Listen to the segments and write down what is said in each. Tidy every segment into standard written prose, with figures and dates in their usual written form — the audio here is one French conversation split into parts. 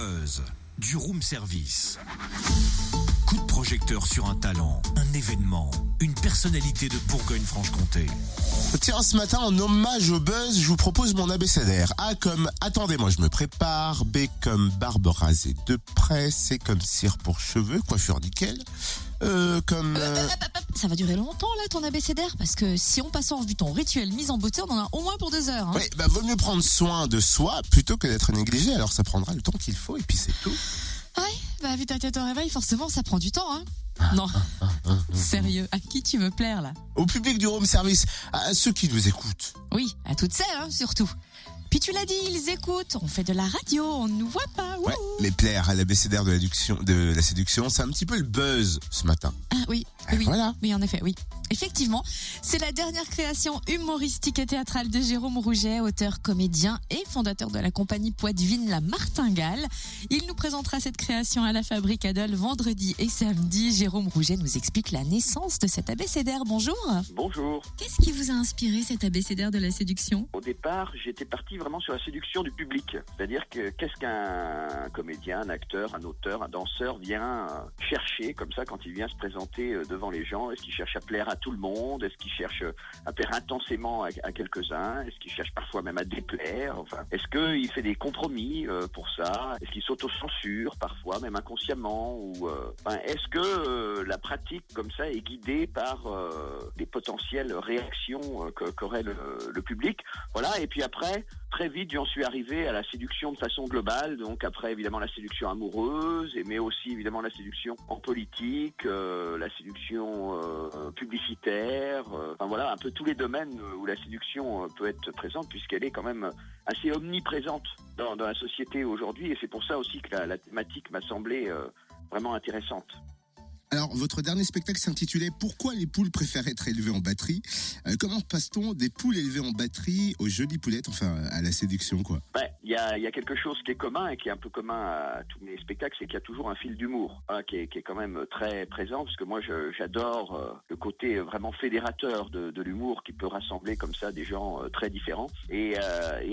buzz, du room service. Coup de projecteur sur un talent, un événement, une personnalité de Bourgogne-Franche-Comté. Tiens, ce matin, en hommage au buzz, je vous propose mon abécédaire. A comme « Attendez-moi, je me prépare ». B comme « Barbe rasée de près ». C comme « Cire pour cheveux », coiffure nickel. Ça va durer longtemps là ton abécédaire, parce que si on passe en revue ton rituel mise en beauté, on en a au moins pour 2 heures. Oui, vaut mieux prendre soin de soi plutôt que d'être négligé, alors ça prendra le temps qu'il faut et puis c'est tout. Ouais, vu ta tête au réveil, forcément ça prend du temps, Non, sérieux, à qui tu veux plaire là? Au public du room service, à ceux qui nous écoutent. Oui, à toutes celles, surtout. Puis tu l'as dit, ils écoutent, on fait de la radio, on ne nous voit pas. Ouais, mais plaire à l'abécédaire de la séduction, c'est un petit peu le buzz ce matin. Ah oui, oui, voilà. Oui, en effet, oui. Effectivement, c'est la dernière création humoristique et théâtrale de Jérôme Rouget, auteur, comédien et fondateur de la compagnie poitevine La Martingale. Il nous présentera cette création à la Fabrique Adol vendredi et samedi. Jérôme Rouget nous explique la naissance de cet abécédaire. Bonjour. Bonjour. Qu'est-ce qui vous a inspiré cet abécédaire de la séduction? Au départ, j'étais parti vraiment sur la séduction du public. C'est-à-dire que qu'est-ce qu'un comédien, un acteur, un auteur, un danseur vient chercher comme ça quand il vient se présenter devant les gens? Est-ce qu'il cherche à plaire à tout le monde? Est-ce qu'il cherche à plaire intensément à quelques-uns? Est-ce qu'il cherche parfois même à déplaire? Enfin, est-ce qu'il fait des compromis pour ça? Est-ce qu'il s'auto-censure parfois, même inconsciemment? Ou est-ce que la pratique comme ça est guidée par des potentielles réactions qu'aurait le public? Voilà. Et puis après, très vite, j'en suis arrivé à la séduction de façon globale. Donc après, évidemment, la séduction amoureuse, mais aussi évidemment la séduction en politique, la séduction publicitaire. Enfin voilà, un peu tous les domaines où la séduction peut être présente, puisqu'elle est quand même assez omniprésente dans la société aujourd'hui. Et c'est pour ça aussi que la thématique m'a semblé vraiment intéressante. Alors, votre dernier spectacle s'intitulait « Pourquoi les poules préfèrent être élevées en batterie ?» Comment passe-t-on des poules élevées en batterie aux jolies poulettes, enfin à la séduction, quoi? Il y a quelque chose qui est commun et qui est un peu commun à tous mes spectacles, c'est qu'il y a toujours un fil d'humour qui est quand même très présent, parce que moi j'adore le côté vraiment fédérateur de l'humour qui peut rassembler comme ça des gens très différents. Et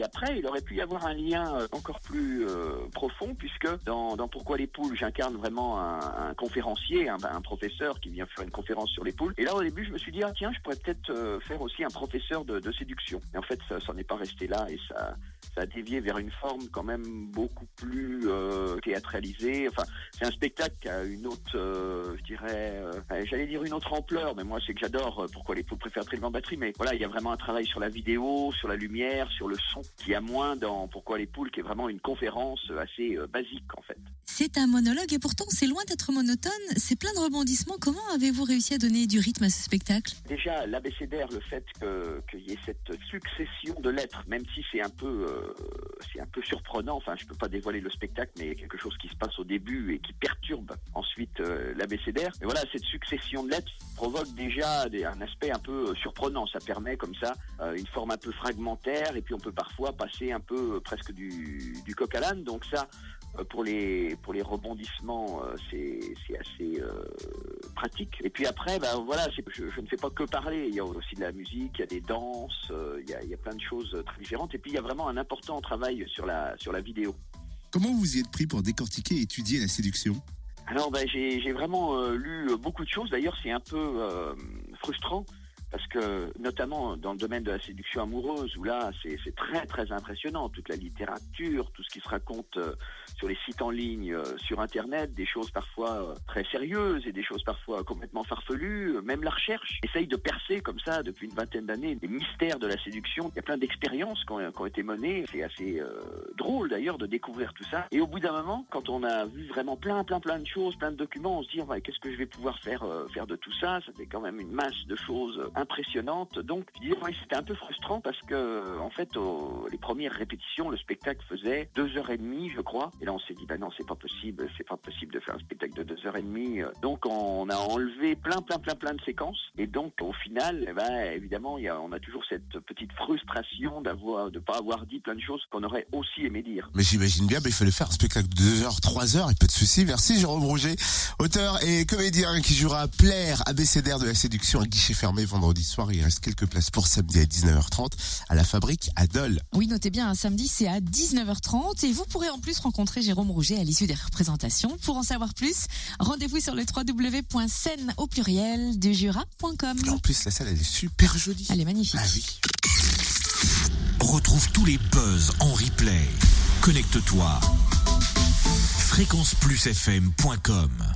après, il aurait pu y avoir un lien encore plus profond, puisque dans Pourquoi les poules, j'incarne vraiment un conférencier, un professeur qui vient faire une conférence sur les poules. Et là, au début, je me suis dit, tiens, je pourrais peut-être faire aussi un professeur de séduction. Et en fait, ça n'en est pas resté là, et ça a dévié vers une forme quand même beaucoup plus théâtralisée. Enfin, c'est un spectacle qui a une autre, je dirais, j'allais dire une autre ampleur, mais moi, c'est que j'adore Pourquoi les poules préfèrent être élevées en batterie. Mais voilà, il y a vraiment un travail sur la vidéo, sur la lumière, sur le son, qui a moins dans Pourquoi les poules, qui est vraiment une conférence assez basique, en fait. C'est un monologue et pourtant c'est loin d'être monotone, c'est plein de rebondissements. Comment avez-vous réussi à donner du rythme à ce spectacle? Déjà, l'abécédaire, le fait qu'il y ait cette succession de lettres, même si c'est un peu surprenant, enfin je peux pas dévoiler le spectacle, mais il y a quelque chose qui se passe au début et qui perturbe ensuite l'abécédaire. Mais voilà, cette succession de lettres provoque déjà un aspect un peu surprenant. Ça permet comme ça une forme un peu fragmentaire, et puis on peut parfois passer un peu presque du coq à l'âne. Donc ça, pour les rebondissements, c'est assez pratique. Et puis après, voilà, je ne fais pas que parler. Il y a aussi de la musique, il y a des danses, il y a plein de choses très différentes. Et puis il y a vraiment un important travail sur la vidéo. Comment vous y êtes pris pour décortiquer et étudier la séduction? Alors j'ai vraiment lu beaucoup de choses. D'ailleurs, c'est un peu frustrant, parce que notamment dans le domaine de la séduction amoureuse, où là c'est très très impressionnant, toute la littérature, tout ce qui se raconte sur les sites en ligne, sur internet, des choses parfois très sérieuses et des choses parfois complètement farfelues. Même la recherche essaye de percer comme ça depuis une vingtaine d'années les mystères de la séduction. Il y a plein d'expériences qui ont été menées. C'est assez drôle d'ailleurs de découvrir tout ça. Et au bout d'un moment, quand on a vu vraiment plein de choses, plein de documents, on se dit qu'est-ce que je vais pouvoir faire de tout ça? Ça fait quand même une masse de choses impressionnante. Donc, je disais, c'était un peu frustrant, parce que, en fait, les premières répétitions, le spectacle faisait 2h30, je crois. Et là, on s'est dit, non, c'est pas possible de faire un spectacle de 2h30. Donc, on a enlevé plein de séquences. Et donc, au final, évidemment, on a toujours cette petite frustration de pas avoir dit plein de choses qu'on aurait aussi aimé dire. Mais j'imagine bien, il fallait faire un spectacle de 2h, 3h, et pas de souci. Merci, Jérôme Rouget, auteur et comédien qui jouera Plaire, abécédaire de la séduction à guichet fermé vendredi vendredi soir. Il reste quelques places pour samedi à 19h30 à la Fabrique à Dole. Oui, notez bien, un samedi, c'est à 19h30 et vous pourrez en plus rencontrer Jérôme Rouget à l'issue des représentations. Pour en savoir plus, rendez-vous sur le www.scène au pluriel du Jura.com. En plus, la salle, elle est super jolie. Elle est magnifique. Ah oui. Retrouve tous les buzz en replay. Connecte-toi. fréquenceplusfm.com